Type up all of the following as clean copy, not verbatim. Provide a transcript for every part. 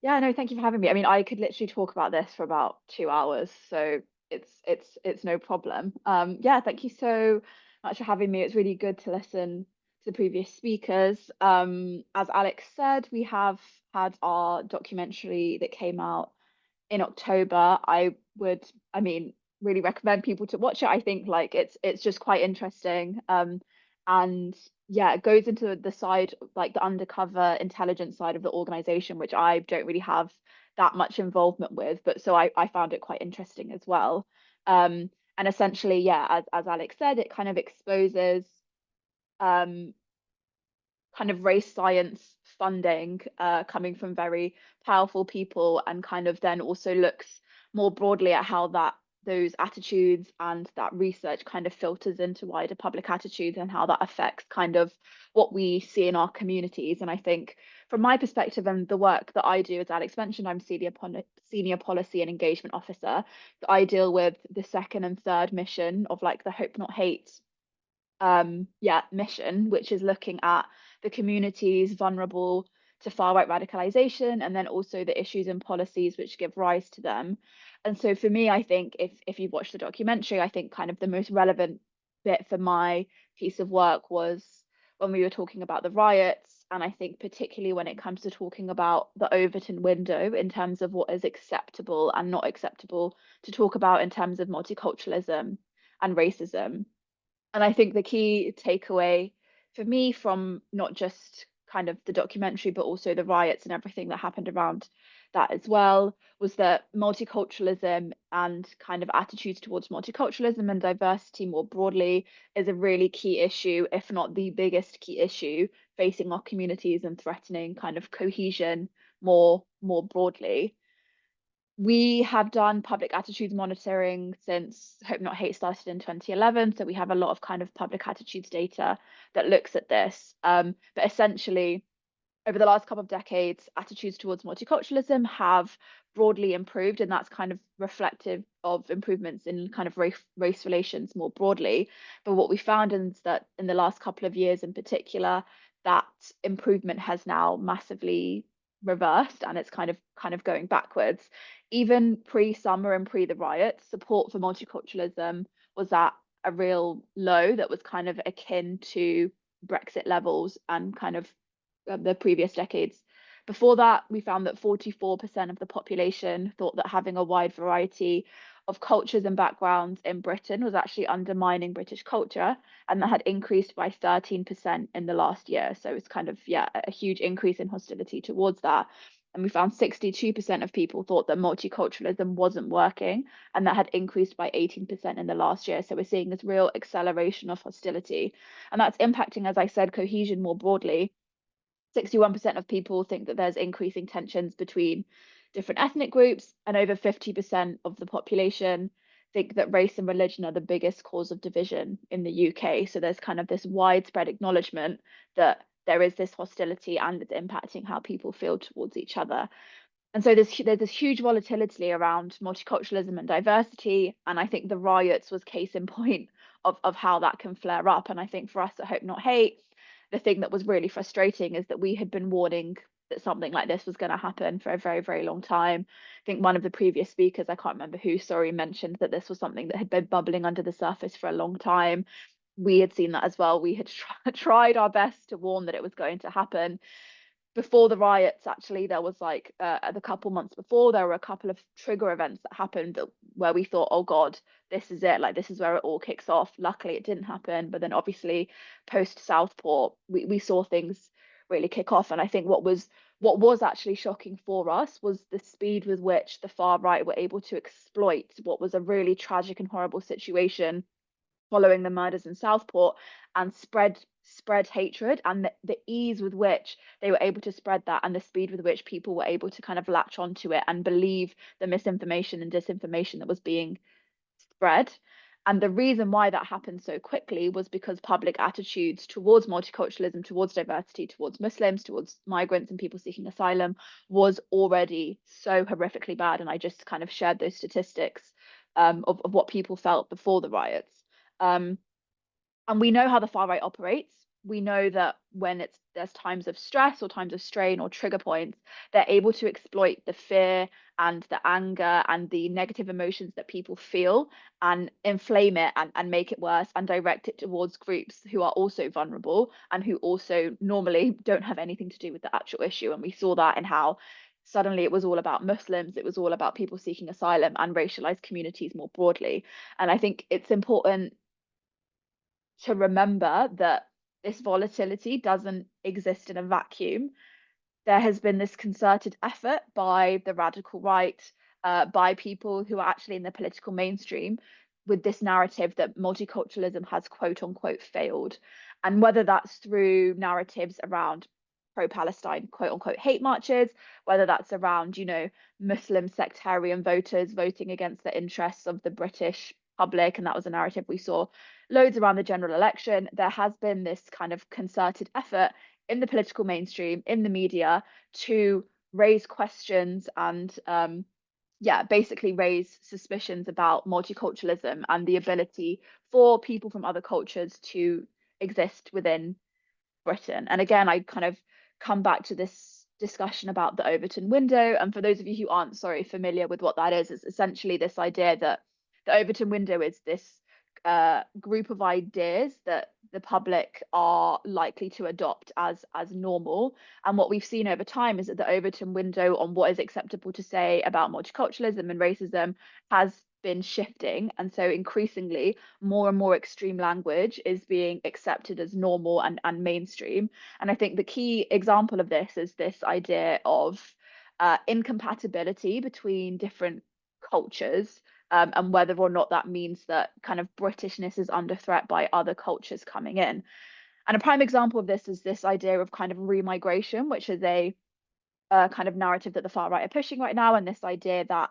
Yeah, no, thank you for having me. I mean, I could literally talk about this for about 2 hours, so it's no problem. Yeah, thank you so much for having me. It's really good to listen to the previous speakers. As Alex said, we have had our documentary that came out in October. I mean, really recommend people to watch it. I think like it's just quite interesting. And yeah, it goes into the side, like the undercover intelligence side of the organization, which I don't really have that much involvement with, but so I found it quite interesting as well. Um, and essentially, yeah, as Alex said, it kind of exposes um kind of race science funding coming from very powerful people, and kind of then also looks more broadly at how that those attitudes and that research kind of filters into wider public attitudes and how that affects kind of what we see in our communities. And I think from my perspective and the work that I do, as Alex mentioned, I'm senior policy and engagement officer. So I deal with the second and third mission of like the Hope Not Hate mission, which is looking at the communities vulnerable to far right radicalization, and then also the issues and policies which give rise to them. And so for me, I think if you've watched the documentary, I think kind of the most relevant bit for my piece of work was when we were talking about the riots. And I think particularly when it comes to talking about the Overton window in terms of what is acceptable and not acceptable to talk about in terms of multiculturalism and racism. And I think the key takeaway for me from not just kind of the documentary, but also the riots and everything that happened around that as well, was that multiculturalism and kind of attitudes towards multiculturalism and diversity more broadly is a really key issue, if not the biggest key issue facing our communities and threatening kind of cohesion more broadly. We have done public attitudes monitoring since Hope Not Hate started in 2011. So we have a lot of kind of public attitudes data that looks at this. But essentially, over the last couple of decades, attitudes towards multiculturalism have broadly improved, and that's kind of reflective of improvements in kind of race relations more broadly. But what we found is that in the last couple of years in particular, that improvement has now massively reversed, and it's kind of going backwards. Even pre-summer and pre the riots, support for multiculturalism was at a real low that was kind of akin to Brexit levels and kind of the previous decades. Before that, we found that 44% of the population thought that having a wide variety of cultures and backgrounds in Britain was actually undermining British culture, and that had increased by 13% in the last year. So it's kind of, yeah, a huge increase in hostility towards that. And we found 62% of people thought that multiculturalism wasn't working, and that had increased by 18% in the last year. So we're seeing this real acceleration of hostility. And that's impacting, as I said, cohesion more broadly. 61% of people think that there's increasing tensions between different ethnic groups, and over 50% of the population think that race and religion are the biggest cause of division in the UK. So there's kind of this widespread acknowledgement that there is this hostility and it's impacting how people feel towards each other. And so there's this huge volatility around multiculturalism and diversity. And I think the riots was case in point of how that can flare up. And I think for us at Hope Not Hate, the thing that was really frustrating is that we had been warning that something like this was going to happen for a very, very long time. I think one of the previous speakers, I can't remember who, sorry, mentioned that this was something that had been bubbling under the surface for a long time. We had seen that as well. We had tried our best to warn that it was going to happen before the riots. Actually, there was like the couple months before, there were a couple of trigger events that happened where we thought, oh god, this is it, like this is where it all kicks off. Luckily it didn't happen, but then obviously post Southport we saw things really kick off. And I think what was actually shocking for us was the speed with which the far right were able to exploit what was a really tragic and horrible situation following the murders in Southport, and spread hatred, and the ease with which they were able to spread that, and the speed with which people were able to kind of latch onto it and believe the misinformation and disinformation that was being spread. And the reason why that happened so quickly was because public attitudes towards multiculturalism, towards diversity, towards Muslims, towards migrants and people seeking asylum was already so horrifically bad. And I just kind of shared those statistics of what people felt before the riots. Um, and we know how the far right operates. we know that when there's times of stress or times of strain or trigger points, they're able to exploit the fear and the anger and the negative emotions that people feel and inflame it and make it worse and direct it towards groups who are also vulnerable and who also normally don't have anything to do with the actual issue. And we saw that in how suddenly it was all about Muslims, it was all about people seeking asylum and racialized communities more broadly. And I think it's important to remember that this volatility doesn't exist in a vacuum. There has been this concerted effort by the radical right, by people who are actually in the political mainstream, with this narrative that multiculturalism has quote unquote failed. And whether that's through narratives around pro-Palestine quote unquote hate marches, whether that's around, Muslim sectarian voters voting against the interests of the British public, and that was a narrative we saw loads around the general election, there has been this kind of concerted effort in the political mainstream, in the media, to raise questions and basically raise suspicions about multiculturalism and the ability for people from other cultures to exist within Britain. And again, I kind of come back to this discussion about the Overton window. And for those of you who aren't, sorry, familiar with what that is, it's essentially this idea that the Overton window is this group of ideas that the public are likely to adopt as normal. And what we've seen over time is that the Overton window on what is acceptable to say about multiculturalism and racism has been shifting. And so increasingly, more and more extreme language is being accepted as normal and mainstream. And I think the key example of this is this idea of incompatibility between different cultures, and whether or not that means that kind of Britishness is under threat by other cultures coming in. And a prime example of this is this idea of kind of remigration, which is a kind of narrative that the far right are pushing right now, and this idea that,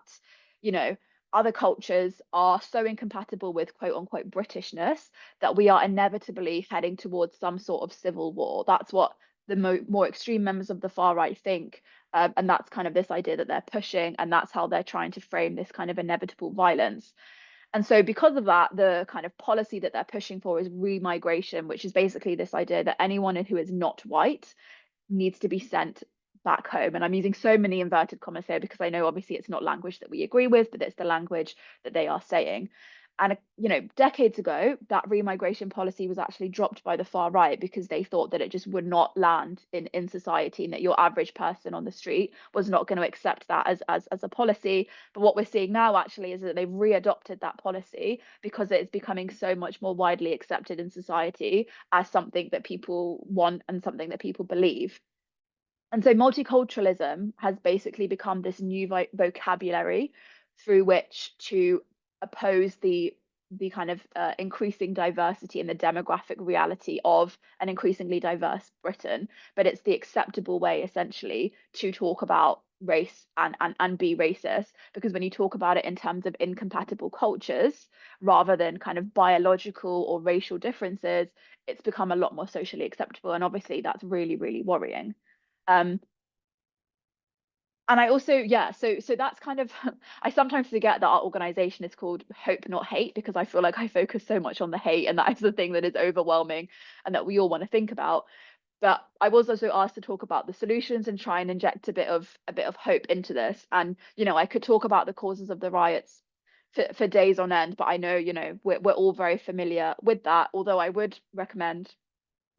you know, other cultures are so incompatible with quote unquote Britishness that we are inevitably heading towards some sort of civil war. That's what the more extreme members of the far right think. And that's kind of this idea that they're pushing, and that's how they're trying to frame this kind of inevitable violence. And so, because of that, the kind of policy that they're pushing for is remigration, which is basically this idea that anyone who is not white needs to be sent back home. And I'm using so many inverted commas here because I know obviously it's not language that we agree with, but it's the language that they are saying. And, decades ago, that remigration policy was actually dropped by the far right because they thought that it just would not land in society, and that your average person on the street was not going to accept that as a policy. But what we're seeing now actually is that they've readopted that policy because it's becoming so much more widely accepted in society as something that people want and something that people believe. And so multiculturalism has basically become this new vocabulary through which to oppose the kind of increasing diversity and the demographic reality of an increasingly diverse Britain. But it's the acceptable way, essentially, to talk about race and be racist, because when you talk about it in terms of incompatible cultures rather than kind of biological or racial differences, it's become a lot more socially acceptable. And obviously that's really, really worrying. Um, and I also, yeah, so that's kind of I sometimes forget that our organization is called Hope Not Hate, because I feel like I focus so much on the hate, and that is the thing that is overwhelming and that we all want to think about. But I was also asked to talk about the solutions and try and inject a bit of hope into this. And I could talk about the causes of the riots for days on end, but I know, we're all very familiar with that. Although I would recommend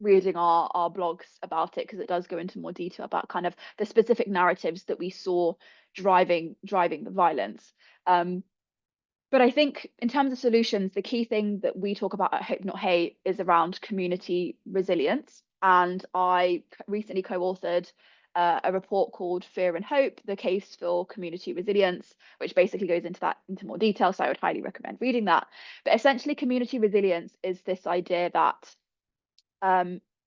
reading our blogs about it, because it does go into more detail about kind of the specific narratives that we saw driving the violence. Um, but I think in terms of solutions, the key thing that we talk about at Hope Not Hate is around community resilience. And I recently co-authored a report called Fear and Hope: The Case for Community Resilience, which basically goes into more detail. So I would highly recommend reading that. But essentially, community resilience is this idea that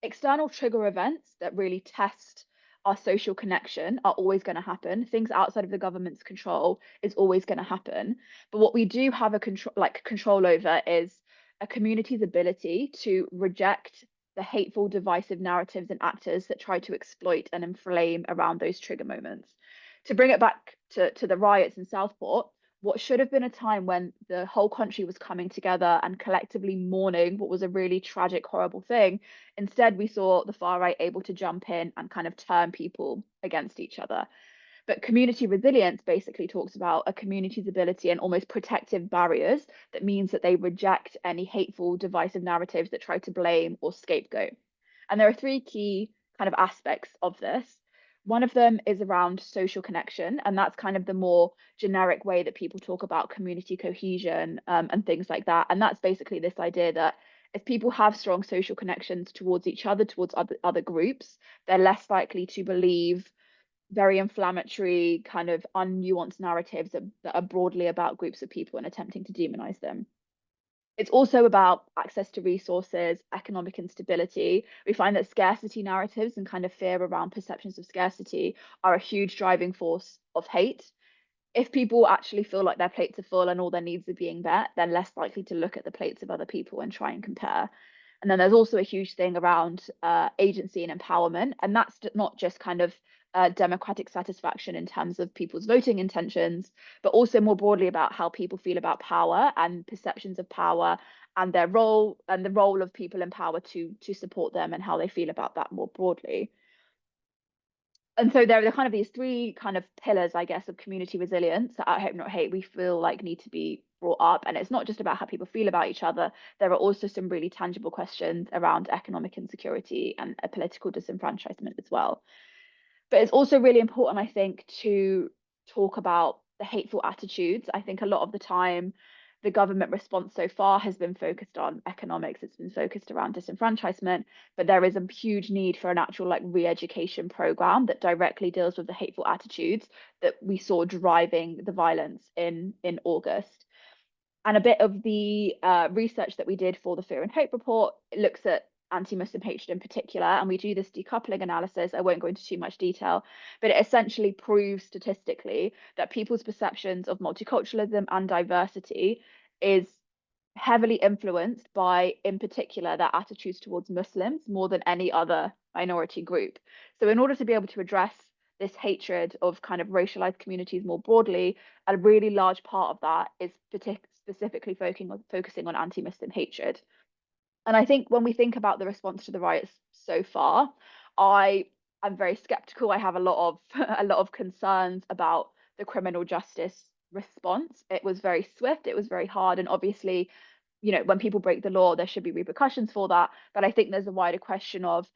external trigger events that really test our social connection are always going to happen. Things outside of the government's control is always going to happen. But what we do have a control over is a community's ability to reject the hateful, divisive narratives and actors that try to exploit and inflame around those trigger moments. To bring it back to the riots in Southport, what should have been a time when the whole country was coming together and collectively mourning what was a really tragic, horrible thing. Instead, we saw the far right able to jump in and kind of turn people against each other. But community resilience basically talks about a community's ability and almost protective barriers that means that they reject any hateful, divisive narratives that try to blame or scapegoat. And there are three key kind of aspects of this. One of them is around social connection, and that's kind of the more generic way that people talk about community cohesion and things like that. And that's basically this idea that if people have strong social connections towards each other, towards other groups, they're less likely to believe very inflammatory, kind of unnuanced narratives that are broadly about groups of people and attempting to demonize them. It's also about access to resources, economic instability. We find that scarcity narratives and kind of fear around perceptions of scarcity are a huge driving force of hate. If people actually feel like their plates are full and all their needs are being met, they're less likely to look at the plates of other people and try and compare. And then there's also a huge thing around agency and empowerment. And that's not just kind of democratic satisfaction in terms of people's voting intentions, but also more broadly about how people feel about power and perceptions of power and their role and the role of people in power to support them and how they feel about that more broadly. And so there are kind of these three kind of pillars, I guess, of community resilience that at Hope Not Hate we feel like need to be brought up. And it's not just about how people feel about each other. There are also some really tangible questions around economic insecurity and a political disenfranchisement as well. But it's also really important, I think, to talk about the hateful attitudes. I think a lot of the time, the government response so far has been focused on economics, it's been focused around disenfranchisement, but there is a huge need for an actual like re-education program that directly deals with the hateful attitudes that we saw driving the violence in August. And a bit of the research that we did for the Fear and Hope report looks at anti-Muslim hatred in particular, and we do this decoupling analysis. I won't go into too much detail, but it essentially proves statistically that people's perceptions of multiculturalism and diversity is heavily influenced by, in particular, their attitudes towards Muslims more than any other minority group. So in order to be able to address this hatred of kind of racialized communities more broadly, a really large part of that is specifically focusing on anti-Muslim hatred. And I think when we think about the response to the riots so far, I am very skeptical. I have a lot of a lot of concerns about the criminal justice response. It was very swift, it was very hard, and obviously, you know, when people break the law, there should be repercussions for that. But I think there's a wider question of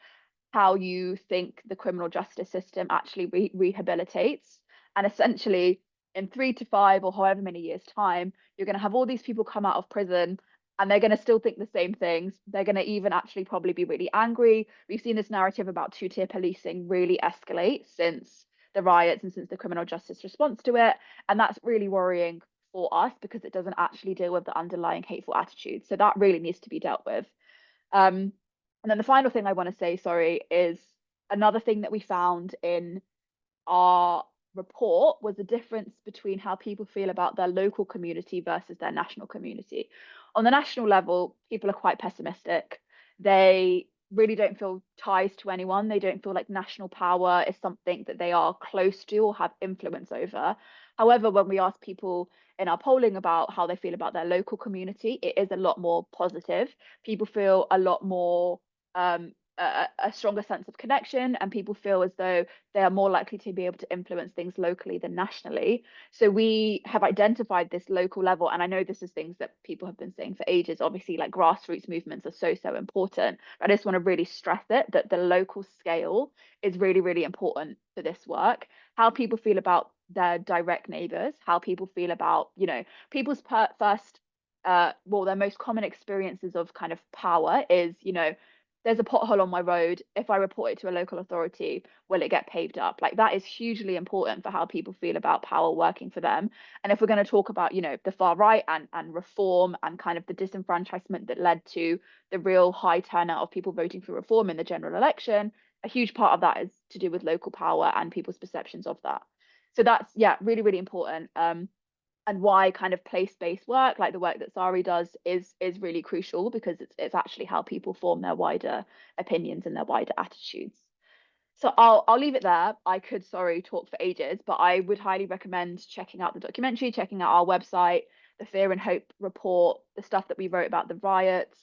how you think the criminal justice system actually rehabilitates. And essentially, in 3 to 5 or however many years' time, you're going to have all these people come out of prison and they're going to still think the same things. They're going to even actually probably be really angry. We've seen this narrative about two-tier policing really escalate since the riots and since the criminal justice response to it. And that's really worrying for us because it doesn't actually deal with the underlying hateful attitudes. So that really needs to be dealt with. Um, and then the final thing I want to say, sorry, is another thing that we found in our report was the difference between how people feel about their local community versus their national community. On the national level, people are quite pessimistic. They really don't feel ties to anyone. They don't feel like national power is something that they are close to or have influence over. However, when we ask people in our polling about how they feel about their local community, it is a lot more positive. People feel a lot more a stronger sense of connection, and people feel as though they are more likely to be able to influence things locally than nationally. So we have identified this local level, and I know this is things that people have been saying for ages. Obviously, like grassroots movements are so important. I just want to really stress it that the local scale is really, really important for this work. How people feel about their direct neighbors, how people feel about, you know, people's first well, their most common experiences of kind of power is, you know, there's a pothole on my road. If I report it to a local authority, will it get paved up? Like that is hugely important for how people feel about power working for them. And if we're going to talk about, you know, the far right and reform and kind of the disenfranchisement that led to the real high turnout of people voting for reform in the general election, a huge part of that is to do with local power and people's perceptions of that. So that's, yeah, really, really important. And why kind of place-based work like the work that SARI does is really crucial because it's actually how people form their wider opinions and their wider attitudes. So I'll leave it there. I could, sorry, talk for ages, but I would highly recommend checking out the documentary, checking out our website, the Fear and Hope report, the stuff that we wrote about the riots.